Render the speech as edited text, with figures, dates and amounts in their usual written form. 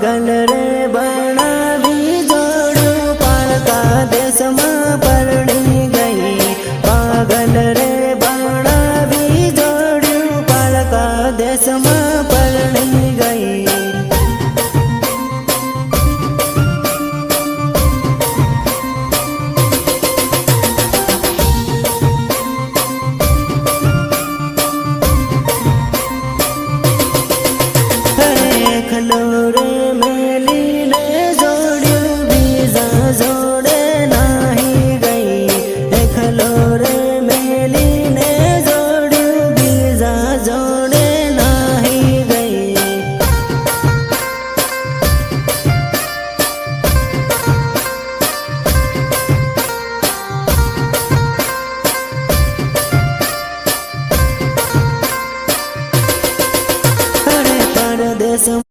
पागल रे बनावी जोड़्યું पालका देशમાં પરણી ગઈ पागल रे बनावी जोड़्યું पालका देशમાં પરણી ગઈ खलो रे